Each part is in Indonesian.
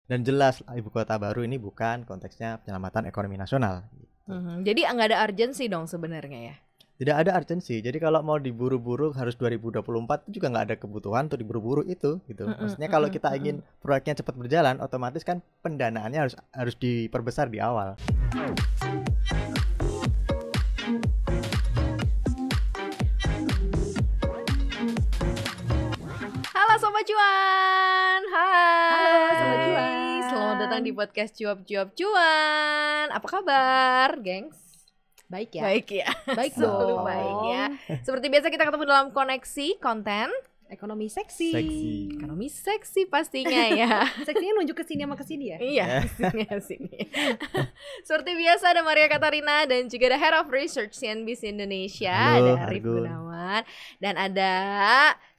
Dan jelas ibu kota baru ini bukan konteksnya penyelamatan ekonomi nasional. Jadi nggak ada urgensi dong sebenarnya ya? Tidak ada urgensi. Jadi kalau mau diburu-buru harus 2024 itu juga nggak ada kebutuhan untuk diburu-buru itu gitu. Maksudnya kalau kita ingin proyeknya cepat berjalan, otomatis kan pendanaannya harus diperbesar di awal. Halo Sobat Cuan. Hai. Halo Sobat Cuan. Selamat datang di podcast Cuap-Cuap Cuan. Apa kabar, gengs? Baik ya. Baik ya. Baik Selalu dong. baik ya. Seperti biasa kita ketemu dalam koneksi konten Ekonomi seksi. ekonomi seksi pastinya ya. Seksinya nunjuk ke sini sama ke sini ya. Iya, sini. Seperti biasa ada Maria Katarina dan juga ada Head of Research CNBC Indonesia, Halo, ada Arif Argun. Gunawan dan ada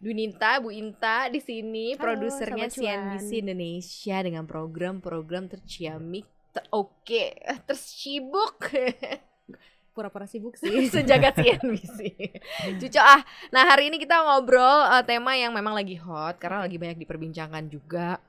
Dwinita, Bu Inta di sini, Halo, produsernya Sobat Cuan. CNBC Indonesia dengan program-program terciamik, teroke, tersibuk. Pura-pura sibuk sih. Sejagat CNBC. Cucok Nah hari ini kita ngobrol tema yang memang lagi hot karena lagi banyak diperbincangkan juga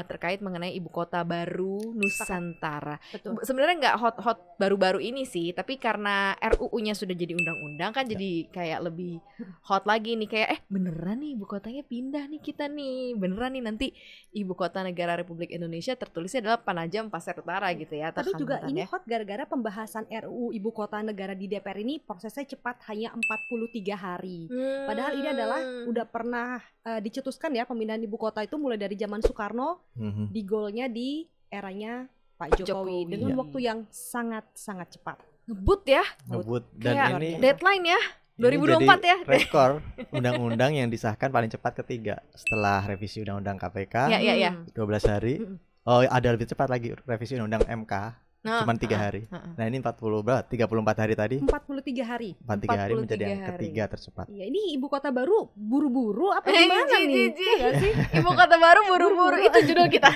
terkait mengenai ibu kota baru Nusantara. Betul. Sebenarnya nggak hot baru-baru ini sih, tapi karena RUU-nya sudah jadi undang-undang kan jadi kayak lebih hot lagi nih, kayak beneran nih ibu kotanya pindah nih kita nih, beneran nih nanti ibu kota negara Republik Indonesia tertulisnya adalah Penajam Pasir Utara gitu ya. Tapi juga Kalimantan ini ya. hot gara-gara pembahasan RUU Ibu Kota Negara di DPR ini prosesnya cepat, hanya 43 hari. Padahal ini adalah udah pernah dicetuskan ya, pemindahan ibu kota itu mulai dari zaman Soekarno, di goalnya di eranya Pak Jokowi dengan Iya. waktu yang sangat-sangat cepat. ngebut ya, Ngebut dan kayak ini deadline ya. ini 2024 jadi ya. rekor undang-undang yang disahkan paling cepat ketiga setelah revisi undang-undang KPK Ya. 12 hari. Oh, ada lebih cepat lagi revisi undang MK cuman 3 hari. Nah, ini 34 hari tadi. 43 hari. 43 hari menjadi 43 yang hari. ketiga tercepat. Iya, ini ibu kota baru buru-buru apa gimana nih? Ji. Iya nggak sih? Ibu kota baru buru-buru itu judul kita.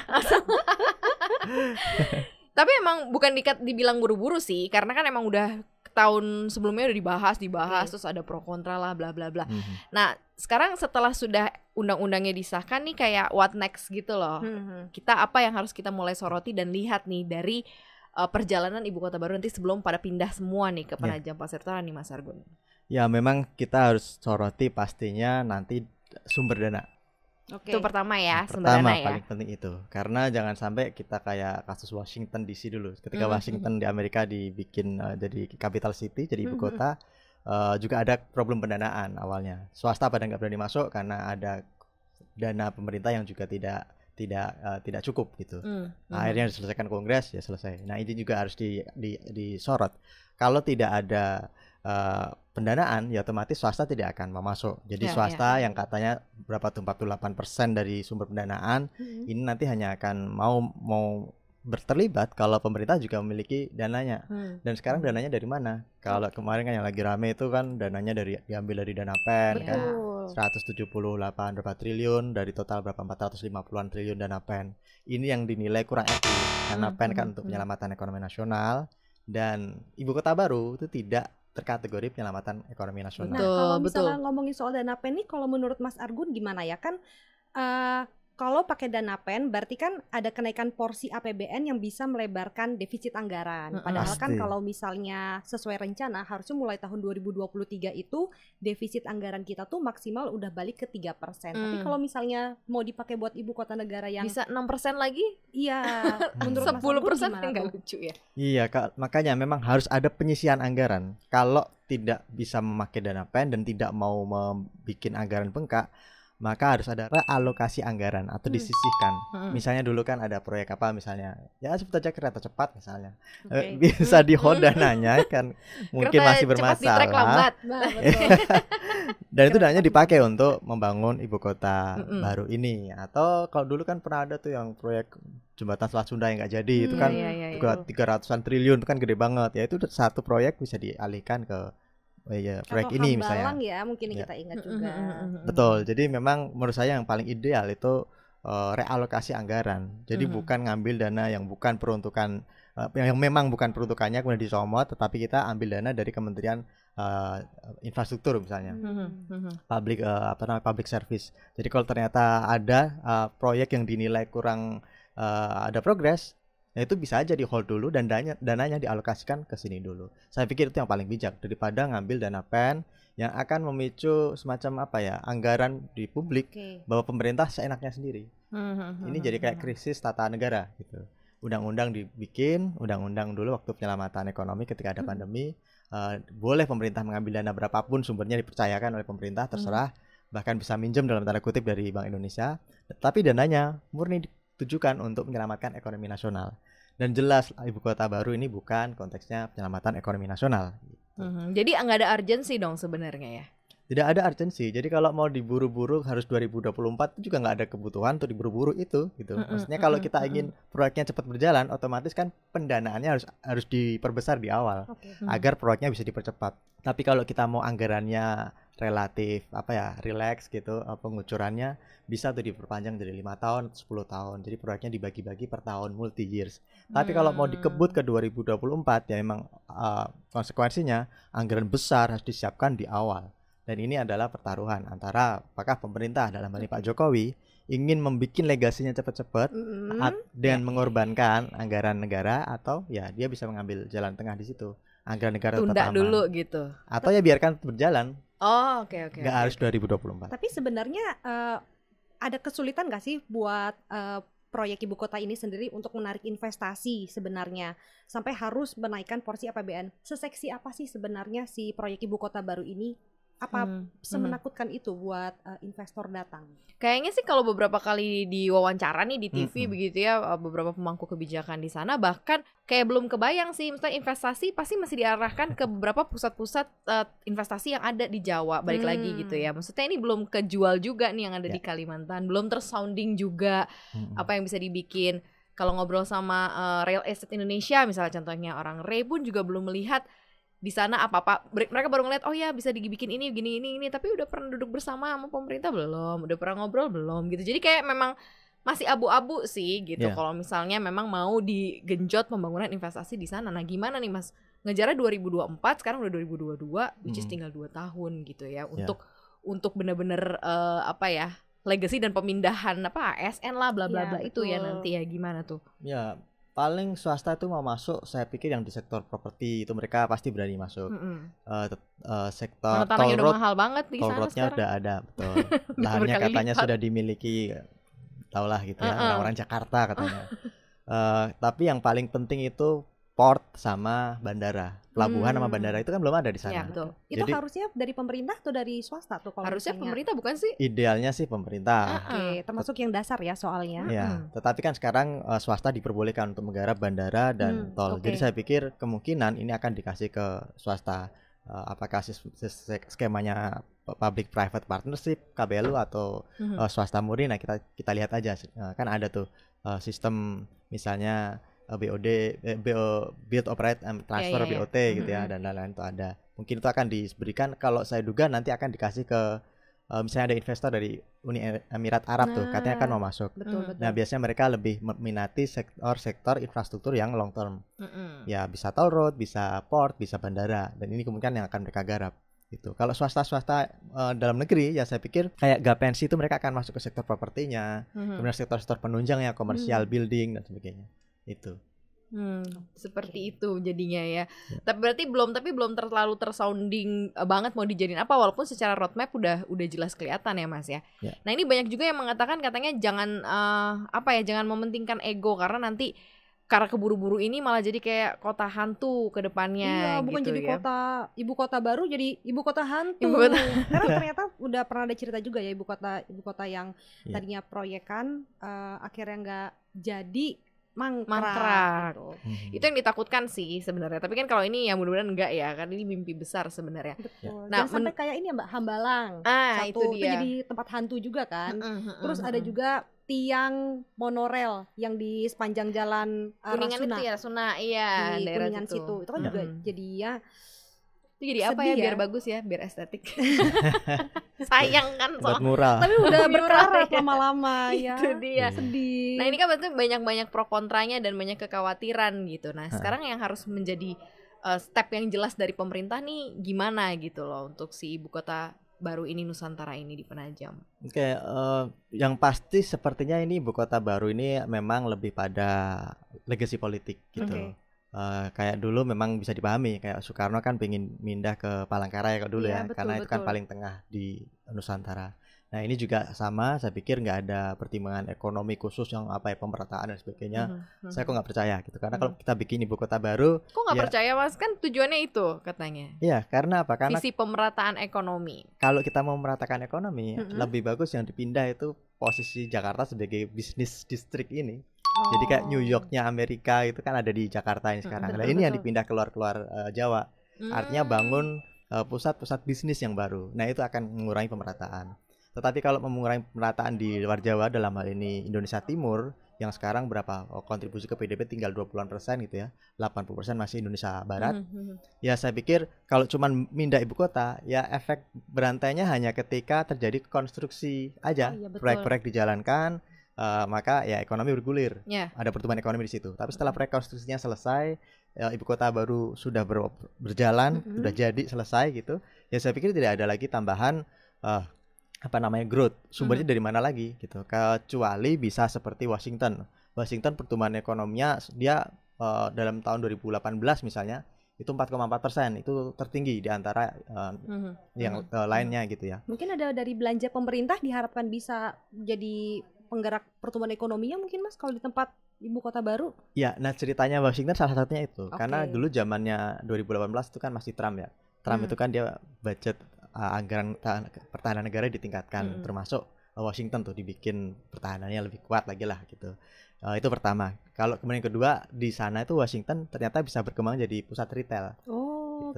Tapi emang bukan dibilang buru-buru sih, karena kan emang udah tahun sebelumnya udah dibahas terus ada pro kontra lah bla bla bla. Nah, sekarang setelah sudah undang-undangnya disahkan nih kayak what next gitu loh. Kita apa yang harus kita mulai soroti dan lihat nih dari perjalanan ibu kota baru nanti sebelum pada pindah semua nih ke Penajam Pasir Utara nih Mas Argun. Ya, memang kita harus soroti pastinya nanti sumber dana. Oke. Itu pertama ya, sumber Pertama dana ya. paling penting itu. Karena jangan sampai kita kayak kasus Washington DC dulu. Ketika Washington di Amerika dibikin jadi capital city, jadi ibu kota, juga ada problem pendanaan awalnya. Swasta pada nggak berani masuk karena ada dana pemerintah yang juga tidak cukup gitu. Akhirnya diselesaikan Kongres, ya selesai. Nah, ini juga harus disorot. Kalau tidak ada pendanaan, ya otomatis swasta tidak akan mau masuk. Jadi swasta yang katanya berapa tuh 48% dari sumber pendanaan, ini nanti hanya akan mau berterlibat kalau pemerintah juga memiliki dananya. Dan sekarang dananya dari mana? Kalau kemarin kan yang lagi rame itu kan dananya diambil dari dana PEN kan. 178 berapa triliun dari total berapa 450-an triliun dana PEN. Ini yang dinilai kurang etis karena PEN kan untuk penyelamatan ekonomi nasional dan ibu kota baru itu tidak terkategori penyelamatan ekonomi nasional. Nah, kalau misalnya ngomongin soal dana PEN nih, kalau menurut Mas Argun gimana ya? Kan kalau pakai dana PEN berarti kan ada kenaikan porsi APBN yang bisa melebarkan defisit anggaran. Padahal kan Pasti. kalau misalnya sesuai rencana harusnya mulai tahun 2023 itu defisit anggaran kita tuh maksimal udah balik ke 3%. Tapi kalau misalnya mau dipakai buat ibu kota negara yang Bisa 6% lagi? iya menurut Mas Argun 10% gimana kan nggak tuh? lucu ya. Iya, Kak, makanya memang harus ada penyisian anggaran. Kalau tidak bisa memakai dana PEN dan tidak mau membuat anggaran bengkak, maka harus ada realokasi anggaran atau disisihkan. Misalnya dulu kan ada proyek apa misalnya, ya sebut aja kereta cepat misalnya, bisa di-hold dananya kan mungkin Kereta masih cepat di trek bermasalah. lambat. Nah, betul. Dan itu dananya dipakai untuk membangun ibu kota baru ini. Atau kalau dulu kan pernah ada tuh yang proyek jembatan Selat Sunda yang nggak jadi, itu kan juga 300-an triliun, itu kan gede banget. Ya itu satu proyek bisa dialihkan ke proyek Atau ini Hambalang misalnya. ya mungkin kita ingat juga. Betul. Jadi memang menurut saya yang paling ideal itu realokasi anggaran. Jadi bukan ngambil dana yang bukan peruntukan yang memang bukan peruntukannya kemudian disomot, tetapi kita ambil dana dari Kementerian infrastruktur misalnya, public service. Jadi kalau ternyata ada proyek yang dinilai kurang ada progres, nah itu bisa aja di hold dulu dan dananya dialokasikan ke sini dulu. Saya pikir itu yang paling bijak daripada ngambil dana PEN yang akan memicu semacam anggaran di publik bahwa pemerintah seenaknya sendiri. Ini jadi kayak krisis tata negara gitu. Undang-undang dibikin, undang-undang dulu waktu penyelamatan ekonomi ketika ada pandemi, boleh pemerintah mengambil dana berapapun, sumbernya dipercayakan oleh pemerintah, terserah, bahkan bisa minjem dalam tanda kutip dari Bank Indonesia, tapi dananya murni ditujukan untuk menyelamatkan ekonomi nasional. Dan jelas ibu kota baru ini bukan konteksnya penyelamatan ekonomi nasional. Jadi nggak ada urgensi dong sebenarnya ya? Tidak ada urgensi. Jadi kalau mau diburu-buru harus 2024 itu juga nggak ada kebutuhan untuk diburu-buru itu gitu. Maksudnya kalau kita ingin proyeknya cepat berjalan, otomatis kan pendanaannya harus diperbesar di awal agar proyeknya bisa dipercepat. Tapi kalau kita mau anggarannya relatif relax gitu, pengucurannya bisa tuh diperpanjang dari 5 tahun atau 10 tahun. Jadi proyeknya dibagi-bagi per tahun, multi years. Tapi kalau mau dikebut ke 2024 ya memang konsekuensinya anggaran besar harus disiapkan di awal. Dan ini adalah pertaruhan antara apakah pemerintah dalam hal ini Pak Jokowi ingin membuat legasinya cepat-cepat dengan mengorbankan anggaran negara, atau ya dia bisa mengambil jalan tengah di situ, anggaran negara tunda tetap aman dulu gitu, atau ya biarkan berjalan. Oke. Nggak harus 2024. Tapi sebenarnya ada kesulitan nggak sih buat proyek ibu kota ini sendiri untuk menarik investasi sebenarnya sampai harus menaikkan porsi APBN? Seseksi apa sih sebenarnya si proyek ibu kota baru ini? Apa semenakutkan itu buat investor datang? Kayaknya sih kalau beberapa kali diwawancara nih di TV begitu ya, beberapa pemangku kebijakan di sana bahkan kayak belum kebayang sih, misalnya investasi pasti masih diarahkan ke beberapa pusat-pusat investasi yang ada di Jawa, balik lagi gitu ya. Maksudnya ini belum kejual juga nih yang ada di Kalimantan, belum tersounding juga apa yang bisa dibikin. Kalau ngobrol sama Real Estate Indonesia misalnya contohnya, orang Ray pun juga belum melihat di sana apa-apa, mereka baru ngeliat oh ya bisa dibikin ini gini ini, tapi udah pernah duduk bersama sama pemerintah belum, udah pernah ngobrol belum gitu. Jadi kayak memang masih abu-abu sih gitu. Kalau misalnya memang mau digenjot pembangunan investasi di sana. Nah gimana nih Mas, ngejarnya 2024, sekarang udah 2022, which is tinggal 2 tahun gitu ya untuk bener-bener legacy dan pemindahan ASN lah bla bla bla itu ya nanti ya gimana tuh? Ya paling swasta itu mau masuk, saya pikir yang di sektor properti itu mereka pasti berani masuk. Sektor tanahnya udah mahal banget di sana roadnya sekarang. Udah ada, betul. Lahannya katanya sudah dimiliki, taulah gitu ya, orang-orang Jakarta katanya. Tapi yang paling penting itu port sama bandara. Pelabuhan sama bandara itu kan belum ada di sana. Ya, betul. Itu harusnya dari pemerintah atau dari swasta tuh? Harusnya pemerintah bukan sih? Idealnya sih pemerintah. Oke, termasuk yang dasar ya soalnya. Ya, tetapi kan sekarang swasta diperbolehkan untuk menggarap bandara dan tol. Jadi saya pikir kemungkinan ini akan dikasih ke swasta. Apakah skemanya public private partnership KBLU atau swasta murni? Nah kita lihat aja. Kan ada tuh sistem misalnya BOD, build operate and transfer BOT gitu ya, dan lain-lain itu ada. Mungkin itu akan diberikan, kalau saya duga nanti akan dikasih ke misalnya ada investor dari Uni Emirat Arab tuh katanya akan mau masuk. Betul. Nah biasanya mereka lebih meminati sektor infrastruktur yang long term. Ya bisa toll road, bisa port, bisa bandara, dan ini kemungkinan yang akan mereka garap gitu. Kalau swasta dalam negeri ya saya pikir kayak Gapensi itu mereka akan masuk ke sektor propertinya, kemudian sektor-sektor penunjang ya, komersial, building dan sebagainya. Itu. Seperti itu jadinya ya. Tapi belum terlalu tersounding banget mau dijadiin apa, walaupun secara roadmap udah jelas kelihatan ya Mas ya. Nah ini banyak juga yang mengatakan katanya jangan jangan mementingkan ego, karena nanti karena keburu-buru ini malah jadi kayak kota hantu ke depannya. Iya, bukan gitu jadi ya. ibu kota baru, jadi ibu kota hantu. Karena ternyata udah pernah ada cerita juga ya ibu kota yang tadinya proyekan akhirnya nggak jadi, mangkrak gitu. Itu yang ditakutkan sih sebenarnya. Tapi kan kalau ini ya mudah-mudahan enggak ya, kan ini mimpi besar sebenarnya. Betul. Nah, sampai kayak ini ya Mbak, Hambalang. Itu jadi tempat hantu juga kan. Terus ada juga tiang monorel yang di sepanjang jalan Kuningan Rasuna. itu ya, Rasuna, iya, di daerah Kuningan situ. Itu kan juga jadi ya. Itu jadi apa ya, biar bagus ya, biar estetik. Sayang kan buat murah. Tapi udah berkarat lama-lama ya. Itu dia. Sedih. Nah ini kan berarti banyak pro kontranya dan banyak kekhawatiran gitu. Nah sekarang yang harus menjadi step yang jelas dari pemerintah nih gimana gitu loh untuk si ibu kota baru ini, Nusantara ini di Penajam? Oke, yang pasti sepertinya ini ibu kota baru ini memang lebih pada legasi politik gitu. Kayak dulu memang bisa dipahami, kayak Soekarno kan pengen pindah ke Palangkaraya dulu ya, Betul, karena itu kan betul. paling tengah di Nusantara. Nah ini juga sama, saya pikir nggak ada pertimbangan ekonomi khusus yang apa ya, pemerataan dan sebagainya. Saya kok nggak percaya gitu, karena kalau kita bikin ibu kota baru, Kok nggak ya, percaya Mas? Kan tujuannya itu katanya. ya karena apa? Karena Visi pemerataan ekonomi. kalau kita mau meratakan ekonomi, lebih bagus yang dipindah itu posisi Jakarta sebagai bisnis district ini. Jadi kayak New Yorknya Amerika itu kan ada di Jakarta ini sekarang. Nah ini yang dipindah keluar Jawa. Artinya bangun pusat-pusat bisnis yang baru. Nah itu akan mengurangi pemerataan. Tetapi kalau mengurangi pemerataan di luar Jawa, dalam hal ini Indonesia Timur, yang sekarang berapa kontribusi ke PDB tinggal 20% gitu ya, 80% masih Indonesia Barat. Ya saya pikir kalau cuma mindah ibu kota, ya efek berantainya hanya ketika terjadi konstruksi aja, proyek-proyek dijalankan, maka ya ekonomi bergulir, ada pertumbuhan ekonomi di situ. Tapi setelah proyek konstruksinya selesai, ibu kota baru sudah berjalan, sudah jadi selesai gitu, ya saya pikir tidak ada lagi tambahan growth, sumbernya dari mana lagi gitu, kecuali bisa seperti Washington pertumbuhan ekonominya dia dalam tahun 2018 misalnya itu 4,4%, itu tertinggi di antara yang lainnya gitu ya. Mungkin ada dari belanja pemerintah diharapkan bisa jadi penggerak pertumbuhan ekonominya mungkin Mas kalau di tempat ibu kota baru. Ya, nah ceritanya Washington salah satunya itu, karena dulu zamannya 2018 itu kan masih Trump ya. Trump itu kan dia budget anggaran pertahanan negara ditingkatkan, termasuk Washington tuh dibikin pertahanannya lebih kuat lagi lah gitu. Itu pertama. Kalau kemudian kedua, di sana itu Washington ternyata bisa berkembang jadi pusat retail.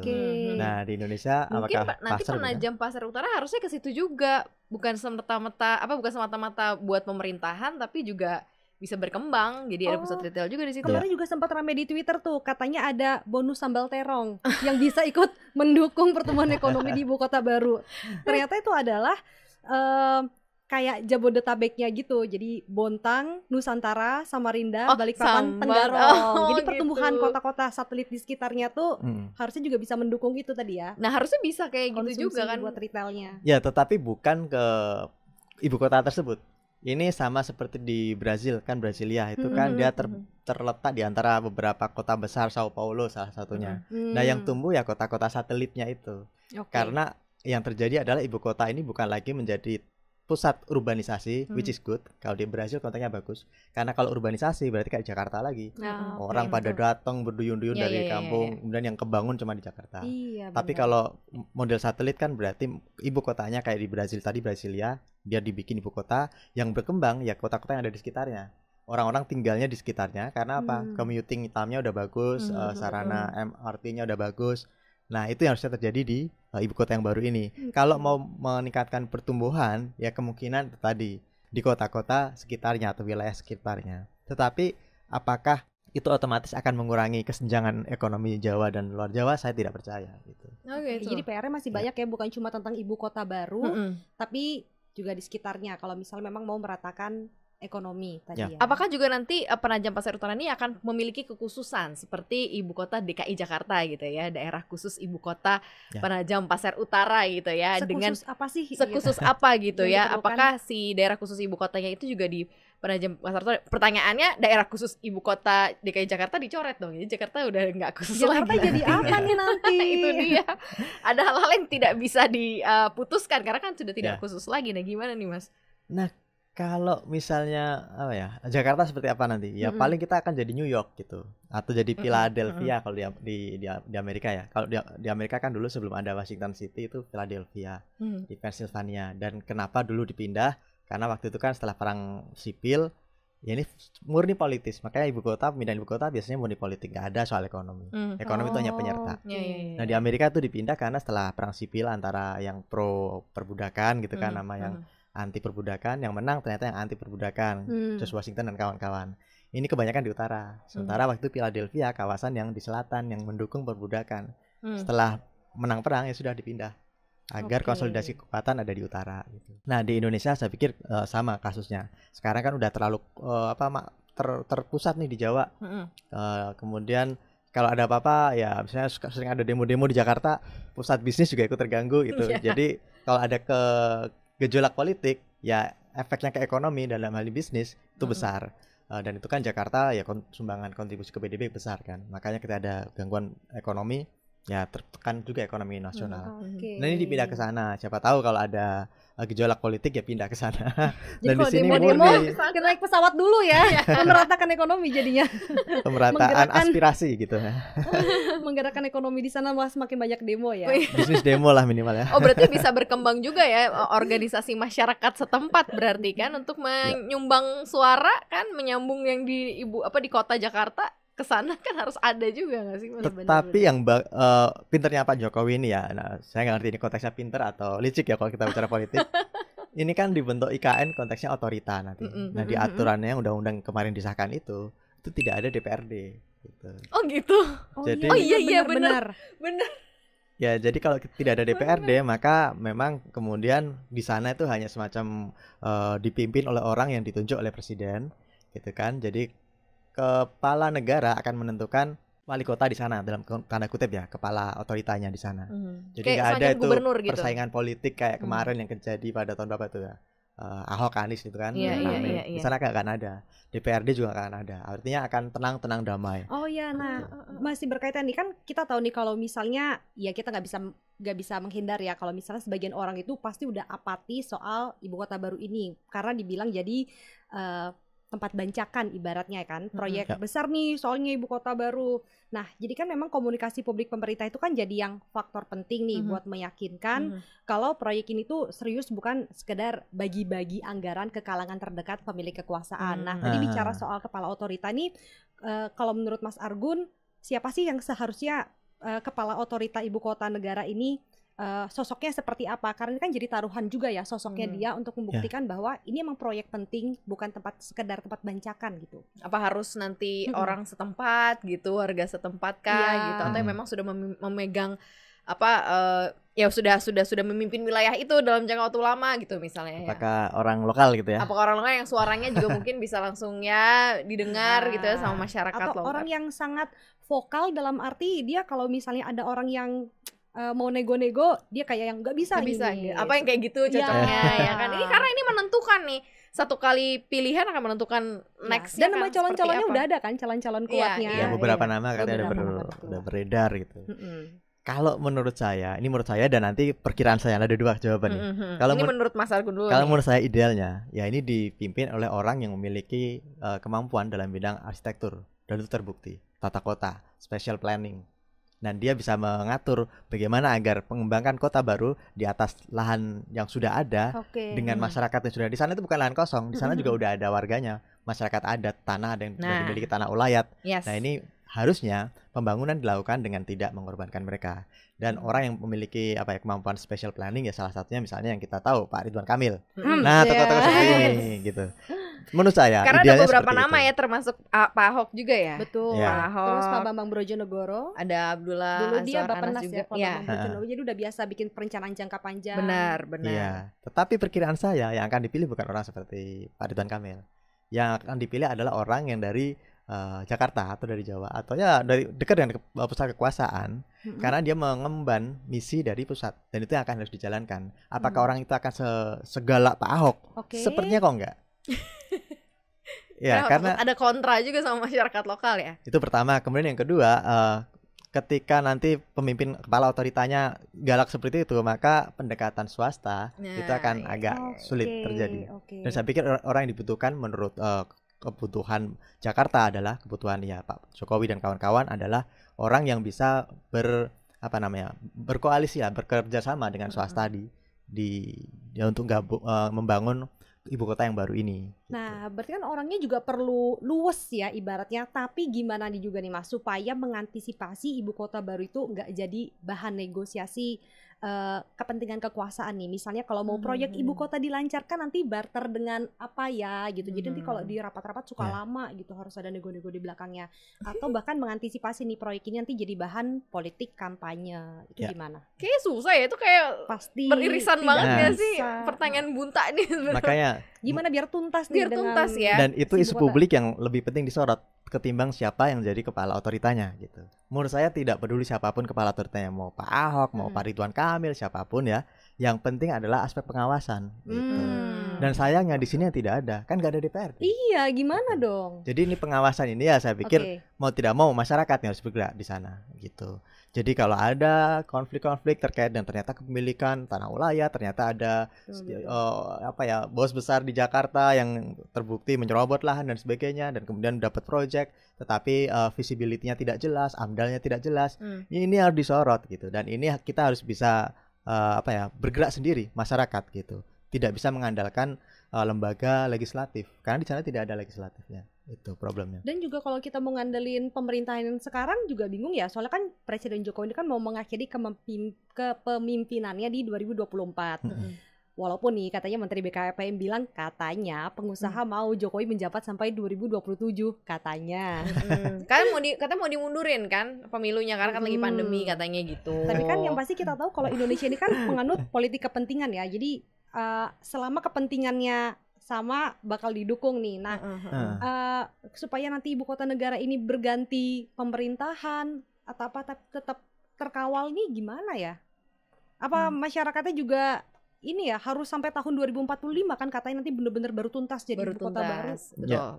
Gitu. Nah di Indonesia mungkin apakah nanti Penajam Pasar Utara harusnya ke situ juga, bukan semata-mata buat pemerintahan, tapi juga bisa berkembang, jadi ada pusat retail juga di situ. Kemarin juga sempat ramai di Twitter tuh, katanya ada bonus sambal terong yang bisa ikut mendukung pertumbuhan ekonomi di ibu kota baru. Ternyata itu adalah kayak Jabodetabeknya gitu, jadi Bontang, Nusantara, Samarinda, Balikpapan, Tenggarong. Jadi pertumbuhan kota-kota satelit di sekitarnya tuh harusnya juga bisa mendukung itu tadi ya. Nah harusnya bisa kayak gitu juga kan buat retailnya. Ya tetapi bukan ke ibu kota tersebut. Ini sama seperti di Brazil kan, Brasilia itu kan dia terletak di antara beberapa kota besar, Sao Paulo salah satunya. Nah yang tumbuh ya kota-kota satelitnya itu. Karena yang terjadi adalah ibu kota ini bukan lagi menjadi pusat urbanisasi, which is good. Kalau di Brazil kontanya bagus, karena kalau urbanisasi berarti kayak Jakarta lagi. Orang pada datang berduyun-duyun dari kampung, kemudian yang kebangun cuma di Jakarta. Tapi kalau model satelit kan berarti ibu kotanya kayak di Brazil tadi, Brasilia, dia dibikin ibu kota yang berkembang ya kota-kota yang ada di sekitarnya. Orang-orang tinggalnya di sekitarnya karena apa? Commuting time-nya udah bagus, sarana MRT-nya udah bagus. Nah, itu yang harusnya terjadi di ibu kota yang baru ini. Kalau mau meningkatkan pertumbuhan, ya kemungkinan tadi di kota-kota sekitarnya atau wilayah sekitarnya. Tetapi apakah itu otomatis akan mengurangi kesenjangan ekonomi Jawa dan luar Jawa? Saya tidak percaya gitu. Jadi PR-nya masih banyak ya, bukan cuma tentang ibu kota baru, tapi juga di sekitarnya kalau misalnya memang mau meratakan ekonomi tadi ya. Apakah juga nanti Penajam Pasar Utara ini akan memiliki kekhususan seperti ibu kota DKI Jakarta gitu ya, daerah khusus ibu kota Penajam Pasar Utara gitu ya, dengan apa sih? Sekhusus apa gitu ya? Apakah si daerah khusus ibu kotanya itu juga di Penajam Pasar Utara? Pertanyaannya, daerah khusus ibu kota DKI Jakarta dicoret dong, jadi Jakarta udah nggak khusus Jakarta lagi. Jakarta jadi apa nih nanti? Itu dia. Ada hal-hal yang tidak bisa diputuskan karena kan sudah tidak khusus lagi. Nah gimana nih Mas? Nah kalau misalnya Jakarta seperti apa nanti? Ya paling kita akan jadi New York gitu, atau jadi Philadelphia kalau di Amerika ya. Kalau di Amerika kan dulu sebelum ada Washington City itu Philadelphia di Pennsylvania. Dan kenapa dulu dipindah? Karena waktu itu kan setelah perang sipil, ya ini murni politis. Makanya pindah ibu kota biasanya murni politik, nggak ada soal ekonomi. Ekonomi itu hanya penyerta. Nah di Amerika itu dipindah karena setelah perang sipil antara yang pro perbudakan gitu kan, sama yang anti perbudakan, yang menang ternyata yang anti perbudakan, George Washington dan kawan-kawan. Ini kebanyakan di utara. Sementara waktu Philadelphia kawasan yang di selatan yang mendukung perbudakan. Setelah menang perang ya sudah dipindah agar konsolidasi kekuatan ada di utara gitu. Nah di Indonesia saya pikir sama kasusnya. Sekarang kan udah terlalu terpusat nih di Jawa. Kemudian kalau ada apa-apa ya misalnya sering ada demo-demo di Jakarta, pusat bisnis juga ikut terganggu gitu. Jadi kalau ada gejolak politik, ya efeknya ke ekonomi dalam hal bisnis itu besar. Dan itu kan Jakarta ya sumbangan kontribusi ke PDB besar kan. Makanya kita ada gangguan ekonomi, ya tertekan juga ekonomi nasional. Nah ini dipindah ke sana. Siapa tahu kalau ada gejolak politik ya pindah ke sana. Dan di sini murni kita naik pesawat dulu ya, memeratakan ekonomi jadinya. Pemerataan aspirasi gitu ya. Menggerakkan ekonomi di sana malah semakin banyak demo ya. Bisnis demo lah minimal ya. Oh berarti bisa berkembang juga ya organisasi masyarakat setempat berarti kan untuk menyumbang suara kan, menyambung yang di di kota Jakarta ke sana kan harus ada juga nggak sih? Tetapi yang pinternya Pak Jokowi ini ya, nah saya nggak ngerti ini konteksnya pinter atau licik ya kalau kita bicara politik. Ini kan dibentuk IKN konteksnya otorita nanti. Nah di aturannya yang undang-undang kemarin disahkan itu tidak ada DPRD. Gitu. Oh gitu. Jadi, iya benar. Ya jadi kalau tidak ada DPRD maka memang kemudian di sana itu hanya semacam dipimpin oleh orang yang ditunjuk oleh presiden, gitu kan. Jadi kepala negara akan menentukan wali kota di sana dalam tanda kutip ya, kepala otoritanya di sana. Jadi nggak ada itu persaingan politik kayak kemarin yang terjadi pada tahun berapa itu ya, Ahok Anies itu kan. Di sana nggak akan ada, DPRD juga akan ada. Artinya akan tenang damai. Oh ya, nah masih berkaitan nih kan kita tahu nih kalau misalnya ya kita nggak bisa menghindar ya kalau misalnya sebagian orang itu pasti udah apati soal ibu kota baru ini karena dibilang jadi tempat bancakan ibaratnya kan, proyek besar nih soalnya ibu kota baru. Nah jadi kan memang komunikasi publik pemerintah itu kan jadi yang faktor penting nih buat meyakinkan kalau proyek ini tuh serius, bukan sekedar bagi-bagi anggaran ke kalangan terdekat pemilik kekuasaan. Nah tadi bicara soal kepala otorita nih, kalau menurut Mas Argun siapa sih yang seharusnya kepala otorita ibu kota negara ini sosoknya seperti apa? Karena ini kan jadi taruhan juga ya sosoknya dia untuk membuktikan bahwa ini emang proyek penting, bukan sekedar tempat bancakan gitu. Apa harus nanti orang setempat gitu, warga setempat kah gitu, atau memang sudah memegang ya sudah memimpin wilayah itu dalam jangka waktu lama gitu misalnya. Apakah orang lokal gitu ya? Apakah orang lokal yang suaranya juga mungkin bisa langsung ya didengar gitu ya sama masyarakat atau lokal. Orang yang sangat vokal dalam arti dia kalau misalnya ada orang yang mau nego-nego dia kayak yang nggak bisa gitu. Apa yang kayak gitu cocoknya ya kan, ini karena ini menentukan nih, satu kali pilihan akan menentukan next dan nama calon-calonnya udah ada kan, calon-calon kuatnya. Iya, beberapa nama katanya udah beredar gitu. Kalau menurut saya dan nanti perkiraan saya ada dua jawaban nih. Kalau ini menurut Mas Argun dulu. Kalau menurut saya idealnya ya ini dipimpin oleh orang yang memiliki kemampuan dalam bidang arsitektur dan itu terbukti, tata kota, spatial planning. Dan dia bisa mengatur bagaimana agar pengembangan kota baru di atas lahan yang sudah ada dengan masyarakat yang sudah di sana. Itu bukan lahan kosong, di sana juga udah ada warganya, masyarakat adat, tanah ada yang dimiliki tanah ulayat. Nah ini harusnya pembangunan dilakukan dengan tidak mengorbankan mereka. Dan orang yang memiliki kemampuan special planning ya salah satunya misalnya yang kita tahu Pak Ridwan Kamil. Nah tokoh-tokoh seperti ini gitu. Menurut saya karena ada beberapa nama ya, termasuk Pak Ahok juga ya. Betul. Pak Ahok. Terus Pak Bambang Brojonegoro. Ada Abdullah dulu dia Bappenas juga. Ya, Pak Bambang jadi udah biasa bikin perencanaan jangka panjang. Benar. Iya. Tetapi perkiraan saya yang akan dipilih bukan orang seperti Pak Ridwan Kamil. Yang akan dipilih adalah orang yang dari Jakarta atau dari Jawa atau ya dari dekat dengan pusat kekuasaan, karena dia mengemban misi dari pusat dan itu yang akan harus dijalankan. Apakah orang itu akan segalak Pak Ahok? Sepertinya kok enggak. Ya, karena ada kontra juga sama masyarakat lokal ya. Itu pertama. Kemudian yang kedua, ketika nanti pemimpin kepala otoritanya galak seperti itu, maka pendekatan swasta itu akan agak sulit terjadi. Dan saya pikir orang yang dibutuhkan menurut kebutuhan Jakarta adalah kebutuhan ya Pak Jokowi dan kawan-kawan adalah orang yang bisa berkoalisi lah, bekerja sama dengan swasta untuk membangun ibu kota yang baru ini. Nah, berarti kan orangnya juga perlu luwes ya ibaratnya. Tapi gimana nih juga nih Mas supaya mengantisipasi ibu kota baru itu nggak jadi bahan negosiasi kepentingan kekuasaan nih. Misalnya kalau mau proyek ibu kota dilancarkan nanti barter dengan apa ya gitu. Jadi nanti kalau di rapat-rapat suka lama gitu, harus ada nego-nego di belakangnya. Atau bahkan mengantisipasi nih proyek ini nanti jadi bahan politik kampanye. Itu gimana? Kayaknya susah ya, itu kayak pasti beririsan banget gak sih? Pertanyaan bunta nih sebenarnya. Makanya gimana biar tuntas nih tuntas ya. Dan itu isu publik yang lebih penting disorot ketimbang siapa yang jadi kepala otoritanya gitu. Menurut saya tidak peduli siapapun kepala otoritanya, mau Pak Ahok, mau Pak Ridwan Kamil, siapapun ya, Yang penting adalah aspek pengawasan gitu. Dan sayangnya di sini yang tidak ada, kan nggak ada DPR. Iya, gimana dong? Jadi ini pengawasan ini ya saya pikir mau tidak mau masyarakat yang harus bergerak di sana gitu. Jadi kalau ada konflik-konflik terkait dan ternyata kepemilikan tanah wilayah, ternyata ada bos besar di Jakarta yang terbukti menyerobot lahan dan sebagainya, dan kemudian dapat proyek, tetapi visibility-nya tidak jelas, amdalnya tidak jelas, ini harus disorot gitu. Dan ini kita harus bisa bergerak sendiri masyarakat gitu. Tidak bisa mengandalkan lembaga legislatif karena di sana tidak ada legislatifnya. Itu problemnya. Dan juga kalau kita mau ngandelin pemerintahan yang sekarang juga bingung ya, soalnya kan Presiden Jokowi ini kan mau mengakhiri kepemimpinannya di 2024. Walaupun nih katanya Menteri BKPM bilang katanya pengusaha mau Jokowi menjabat sampai 2027 katanya. Kan katanya mau dimundurin kan pemilunya karena kan lagi pandemi katanya gitu. Tapi kan yang pasti kita tahu kalau Indonesia ini kan menganut politik kepentingan ya. Jadi selama kepentingannya sama bakal didukung nih. Nah, supaya nanti ibu kota negara ini berganti pemerintahan atau apa tetap terkawal nih gimana ya? Apa masyarakatnya juga ini ya harus sampai tahun 2045 kan katanya nanti benar-benar baru tuntas jadi ibu kota baru.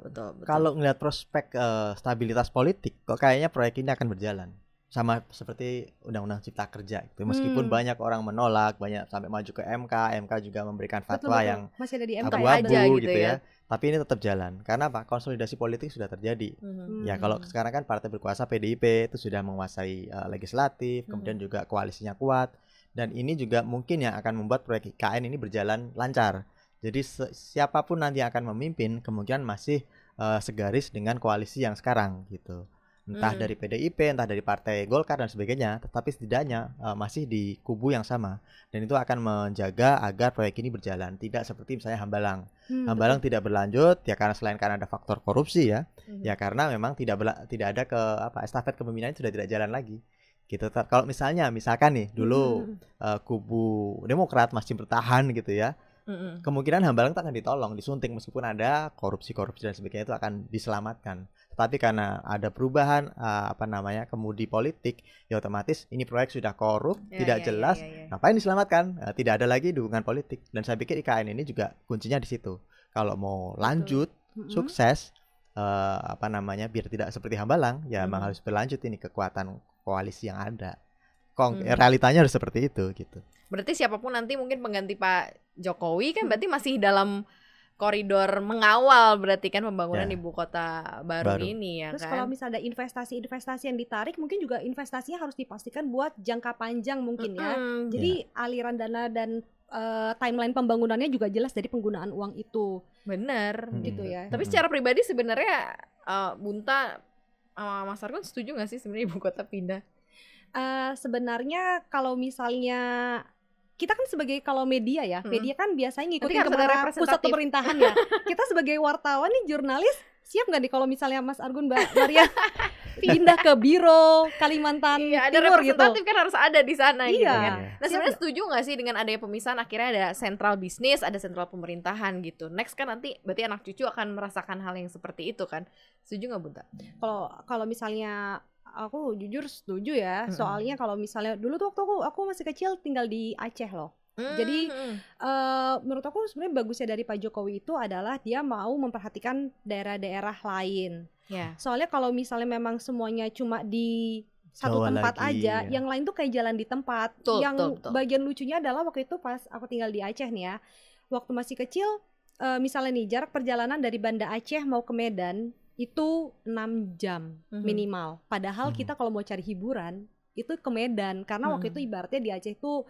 Betul. Kalau ngelihat prospek stabilitas politik kok kayaknya proyek ini akan berjalan. Sama seperti Undang-Undang Cipta Kerja gitu. Meskipun banyak orang menolak, banyak sampai maju ke MK juga memberikan fatwa yang masih ada di MK abu-abu gitu ya. Tapi ini tetap jalan. Karena apa? Konsolidasi politik sudah terjadi. Ya kalau sekarang kan partai berkuasa PDIP itu sudah menguasai legislatif, kemudian juga koalisinya kuat, dan ini juga mungkin yang akan membuat proyek IKN ini berjalan lancar. Jadi siapapun nanti yang akan memimpin kemungkinan masih segaris dengan koalisi yang sekarang gitu. Entah dari PDIP, entah dari Partai Golkar dan sebagainya, tetapi setidaknya masih di kubu yang sama, dan itu akan menjaga agar proyek ini berjalan, tidak seperti misalnya Hambalang. Hambalang tidak berlanjut ya karena ada faktor korupsi ya, ya karena memang tidak ada estafet kepemimpinan sudah tidak jalan lagi. Gitu. Kalau misalkan nih dulu kubu Demokrat masih bertahan gitu ya. Kemungkinan Hambalang tak akan ditolong, disunting meskipun ada korupsi dan sebagainya itu akan diselamatkan. Tetapi karena ada perubahan kemudi politik, ya otomatis ini proyek sudah korup, tidak jelas, ngapain diselamatkan? Tidak ada lagi dukungan politik. Dan saya pikir IKN ini juga kuncinya di situ. Kalau mau lanjut, sukses, biar tidak seperti Hambalang, ya memang harus berlanjut ini kekuatan koalisi yang ada. Realitanya harus seperti itu gitu. Berarti siapapun nanti mungkin pengganti Pak Jokowi kan berarti masih dalam koridor mengawal berarti kan pembangunan ibu kota baru ini ya. Terus kan. kalau misalnya ada investasi yang ditarik, mungkin juga investasinya harus dipastikan buat jangka panjang mungkin ya. Jadi aliran dana dan timeline pembangunannya juga jelas dari penggunaan uang itu. Bener gitu ya. Tapi secara pribadi sebenarnya Bunta Mas Argun setuju nggak sih sebenarnya ibu kota pindah? Sebenarnya kalau misalnya kita kan sebagai kalau media ya, media kan biasanya ngikutin kemana pusat pemerintahan ya. Kita sebagai wartawan nih, jurnalis, siap nggak nih kalau misalnya Mas Argun, Mbak Maria pindah ke Biro Kalimantan ada Timur representatif gitu. kan harus ada di sana gitu Iya. kan. Nah sebenarnya setuju nggak sih dengan adanya pemisahan, akhirnya ada sentral bisnis, ada sentral pemerintahan gitu. Next kan nanti berarti anak cucu akan merasakan hal yang seperti itu kan. Setuju nggak Bunta? Kalau misalnya aku jujur setuju ya. Soalnya kalau misalnya dulu tuh waktu aku masih kecil tinggal di Aceh loh. Jadi menurut aku sebenarnya bagusnya dari Pak Jokowi itu adalah dia mau memperhatikan daerah-daerah lain. Soalnya kalau misalnya memang semuanya cuma di satu tempat aja, yang lain tuh kayak jalan di tempat. Bagian lucunya adalah waktu itu pas aku tinggal di Aceh nih ya, waktu masih kecil, misalnya nih jarak perjalanan dari Banda Aceh mau ke Medan itu 6 jam minimal. Padahal kita kalau mau cari hiburan itu ke Medan, karena waktu itu ibaratnya di Aceh itu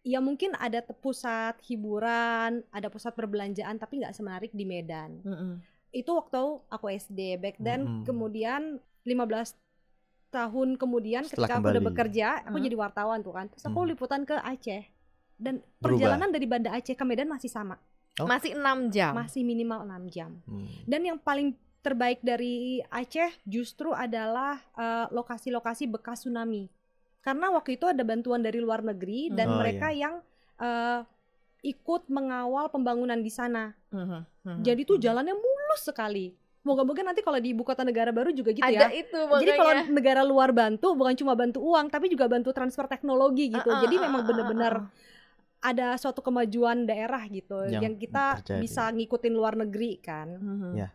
ya mungkin ada pusat hiburan, ada pusat perbelanjaan, tapi nggak semenarik di Medan. Itu waktu aku SD back then. Kemudian 15 tahun kemudian ketika aku udah bekerja, aku jadi wartawan tuh kan. Terus aku liputan ke Aceh, dan perjalanan dari Banda Aceh ke Medan masih sama. Masih 6 jam. Masih minimal 6 jam. Dan yang paling terbaik dari Aceh justru adalah lokasi-lokasi bekas tsunami. Karena waktu itu ada bantuan dari luar negeri dan mereka yang ikut mengawal pembangunan di sana. Jadi tuh jalannya mulus sekali. Moga-moga nanti kalau di ibu kota negara baru juga gitu ada ya. Itu, jadi kalau negara luar bantu bukan cuma bantu uang tapi juga bantu transfer teknologi gitu. Jadi memang benar-benar ada suatu kemajuan daerah gitu yang kita terjadi. bisa ngikutin luar negeri kan. Ya.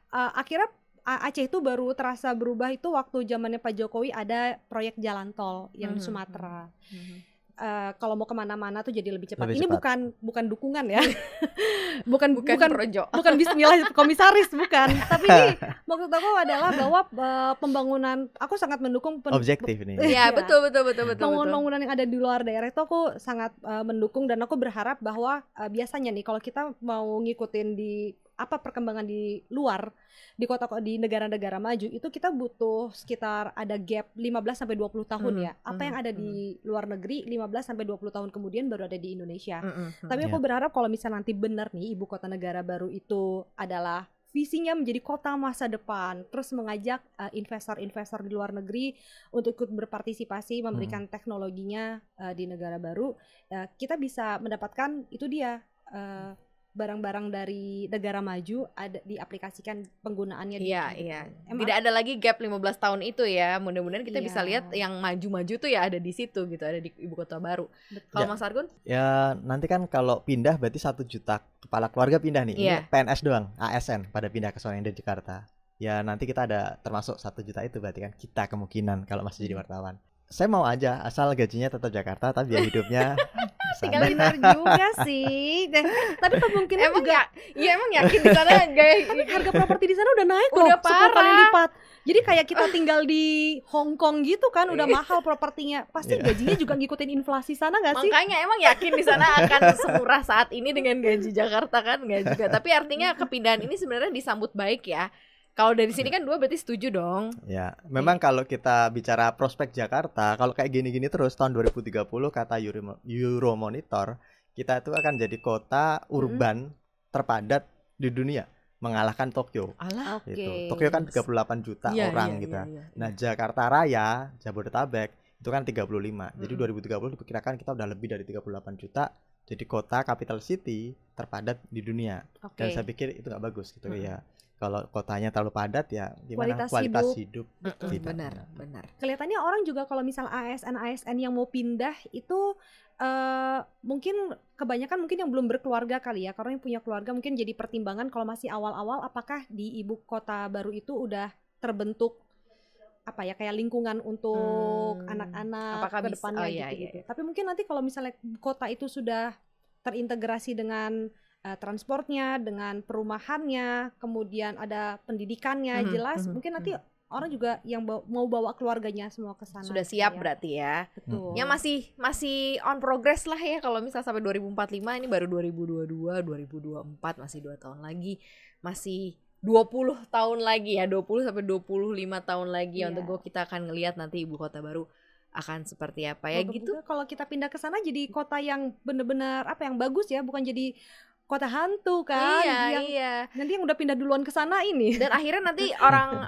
Akhirnya Aceh itu baru terasa berubah itu waktu zamannya Pak Jokowi ada proyek jalan tol yang di Sumatera. Kalau mau kemana-mana tuh jadi lebih cepat. Ini bukan dukungan ya, bukan projo, bukan Bismillah komisaris, bukan. Tapi ini maksud aku adalah bahwa pembangunan, aku sangat mendukung objektif ini. Iya, betul. Pembangunan yang ada di luar daerah itu aku sangat mendukung, dan aku berharap bahwa biasanya nih kalau kita mau ngikutin di perkembangan di luar, di negara-negara maju itu kita butuh sekitar ada gap 15 sampai 20 tahun ya. Apa yang ada di luar negeri 15 sampai 20 tahun kemudian baru ada di Indonesia. Tapi aku berharap kalau misalnya nanti benar nih ibu kota negara baru itu adalah visinya menjadi kota masa depan, terus mengajak investor-investor di luar negeri untuk ikut berpartisipasi memberikan teknologinya di negara baru, kita bisa mendapatkan itu dia barang-barang dari negara maju ada diaplikasikan penggunaannya di Tidak ada lagi gap 15 tahun itu ya. Mudah-mudahan kita bisa lihat yang maju-maju tuh ya ada di situ gitu, ada di ibu kota baru. Kalau Mas Argun? Ya nanti kan kalau pindah berarti 1 juta kepala keluarga pindah nih. Ini PNS doang, ASN pada pindah ke sana yang dari Jakarta. Ya nanti kita ada termasuk 1 juta itu berarti kan kita kemungkinan kalau masih jadi wartawan. Saya mau aja asal gajinya tetap Jakarta tapi biaya hidupnya tinggal benar juga sih. Tapi kemungkinan juga emang yakin di sana harga properti di sana udah naik loh, udah 10 kali lipat. Jadi kayak kita tinggal di Hong Kong gitu kan, udah mahal propertinya. Pasti gajinya juga ngikutin inflasi sana gak sih? Makanya emang yakin di sana akan semurah saat ini dengan gaji Jakarta kan? Enggak juga. Tapi artinya kepindahan ini sebenarnya disambut baik ya. Kalau dari sini kan dua berarti setuju dong. Ya, memang kalau kita bicara prospek Jakarta, kalau kayak gini-gini terus tahun 2030 kata Euromonitor, kita itu akan jadi kota urban terpadat di dunia, mengalahkan Tokyo. Gitu. Tokyo kan 38 juta orang gitu. Nah, Jakarta Raya, Jabodetabek itu kan 35. Jadi 2030 diperkirakan kita udah lebih dari 38 juta jadi kota capital city terpadat di dunia. Dan saya pikir itu nggak bagus gitu ya. Kalau kotanya terlalu padat ya gimana kualitas hidup benar. Kelihatannya orang juga kalau misal ASN yang mau pindah itu mungkin kebanyakan yang belum berkeluarga kali ya, karena yang punya keluarga mungkin jadi pertimbangan kalau masih awal-awal apakah di ibu kota baru itu udah terbentuk kayak lingkungan untuk anak-anak ke depannya gitu. Tapi mungkin nanti kalau misalnya kota itu sudah terintegrasi dengan transportnya, dengan perumahannya, kemudian ada pendidikannya jelas, mungkin nanti orang juga yang mau bawa keluarganya semua ke sana. Sudah siap berarti ya. Betul. Ya masih on progress lah ya, kalau misal sampai 2045, ini baru 2022, 2024 masih 2 tahun lagi. Masih 20 tahun lagi ya, 20 sampai 25 tahun lagi untuk kita akan ngelihat nanti ibu kota baru akan seperti apa ya gitu. Kalau kita pindah ke sana jadi kota yang benar-benar yang bagus ya, bukan jadi kota hantu kan. Iya. Nanti yang udah pindah duluan ke sana ini. Dan akhirnya nanti orang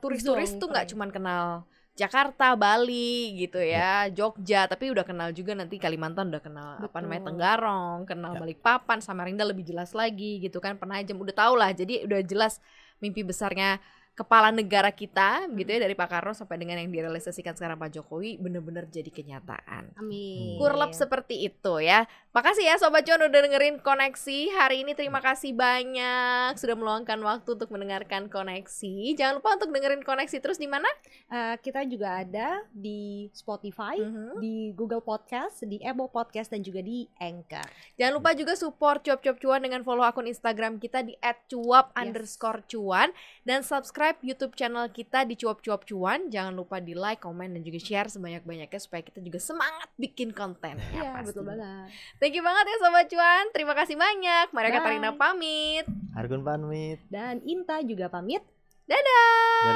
turis-turis tuh nggak cuma kenal Jakarta, Bali gitu ya, Jogja, tapi udah kenal juga nanti Kalimantan, udah kenal Tenggarong, kenal Balikpapan, Samarinda lebih jelas lagi gitu kan, Penajam udah tau lah. Jadi udah jelas mimpi besarnya kepala negara kita gitu ya, dari Pak Karno sampai dengan yang direalisasikan sekarang Pak Jokowi bener-bener jadi kenyataan. Amin. Kurlep seperti itu ya. Makasih ya Sobat Cuan udah dengerin Koneksi hari ini. Terima kasih banyak sudah meluangkan waktu untuk mendengarkan Koneksi. Jangan lupa untuk dengerin Koneksi terus di mana? Kita juga ada di Spotify, di Google Podcast, di Apple Podcast, dan juga di Anchor. Jangan lupa juga support Cuap-Cuap Cuan dengan follow akun Instagram kita di @cuap_cuan dan subscribe YouTube channel kita di Cuap-Cuap Cuan. Jangan lupa di like, komen, dan juga share sebanyak-banyaknya supaya kita juga semangat bikin konten. Iya, betul banget. Thank you banget ya Sobat Cuan. Terima kasih banyak. Maria Katarina pamit. Argun pamit. Dan Inta juga pamit. Dadah.